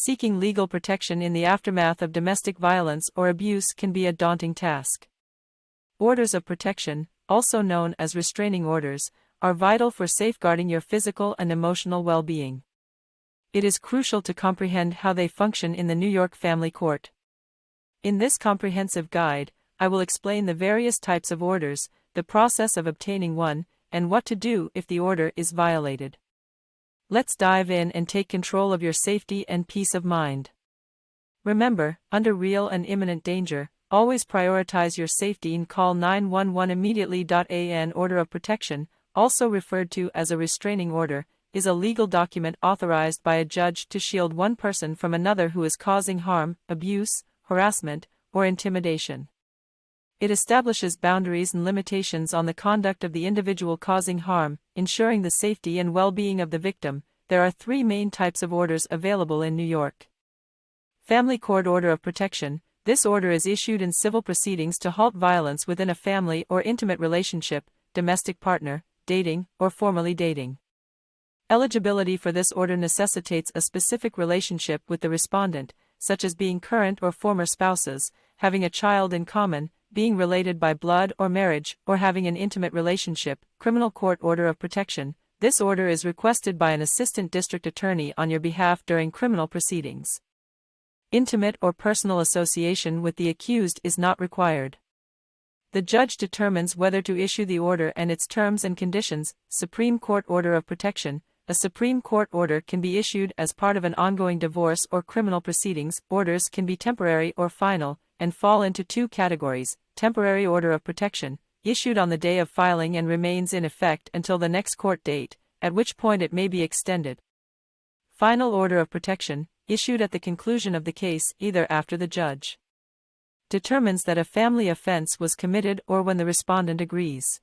seeking legal protection in the aftermath of domestic violence or abuse can be a daunting task. Orders of protection, also known as restraining orders, are vital for safeguarding your physical and emotional well-being. It is crucial to comprehend how they function in the New York Family Court. In this comprehensive guide, I will explain the various types of orders, the process of obtaining one, and what to do if the order is violated. Let's dive in and take control of your safety and peace of mind. Remember, under real and imminent danger, always prioritize your safety and call 911 immediately. An order of protection, also referred to as a restraining order, is a legal document authorized by a judge to shield one person from another who is causing harm, abuse, harassment, or intimidation. It establishes boundaries and limitations on the conduct of the individual causing harm, ensuring the safety and well-being of the victim. There are three main types of orders available in New York. Family Court Order of Protection. This order is issued in civil proceedings to halt violence within a family or intimate relationship, domestic partner, dating, or formerly dating. Eligibility for this order necessitates a specific relationship with the respondent, such as being current or former spouses, having a child in common, being related by blood or marriage, or having an intimate relationship. Criminal Court Order of Protection. This order is requested by an assistant district attorney on your behalf during criminal proceedings. Intimate or personal association with the accused is not required. The judge determines whether to issue the order and its terms and conditions. Supreme Court Order of Protection. A Supreme Court order can be issued as part of an ongoing divorce or criminal proceedings. Orders can be temporary or final, and fall into two categories. Temporary Order of Protection, issued on the day of filing and remains in effect until the next court date, at which point it may be extended. Final Order of Protection, issued at the conclusion of the case, either after the judge determines that a family offense was committed or when the respondent agrees.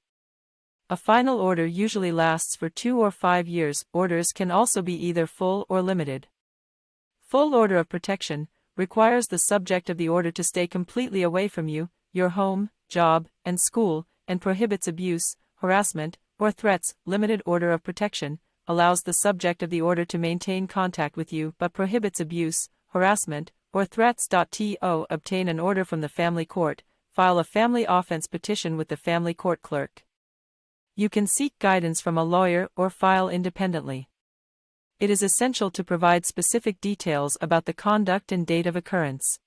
A final order usually lasts for 2 or 5 years. Orders can also be either full or limited. Full Order of Protection requires the subject of the order to stay completely away from you, your home, job, and school, and prohibits abuse, harassment, or threats. Limited Order of Protection allows the subject of the order to maintain contact with you but prohibits abuse, harassment, or threats. To obtain an order from the family court, file a family offense petition with the family court clerk. You can seek guidance from a lawyer or file independently. It is essential to provide specific details about the conduct and date of occurrence.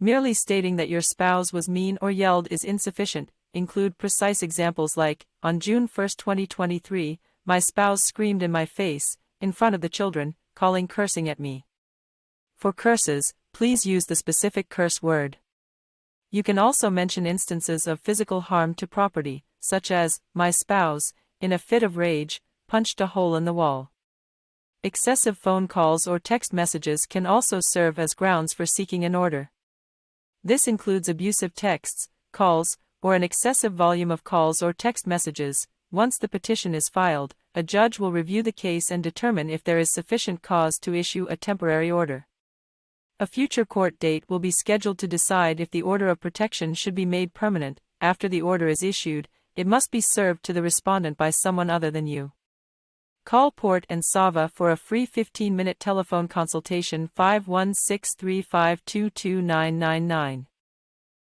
Merely stating that your spouse was mean or yelled is insufficient. Include precise examples like, on June 1, 2023, my spouse screamed in my face, in front of the children, cursing at me. For curses, please use the specific curse word. You can also mention instances of physical harm to property, such as, my spouse, in a fit of rage, punched a hole in the wall. Excessive phone calls or text messages can also serve as grounds for seeking an order. This includes abusive texts, calls, or an excessive volume of calls or text messages. Once the petition is filed, a judge will review the case and determine if there is sufficient cause to issue a temporary order. A future court date will be scheduled to decide if the order of protection should be made permanent. After the order is issued, it must be served to the respondent by someone other than you. Call Port and Sava for a free 15-minute telephone consultation. 516-352-2999.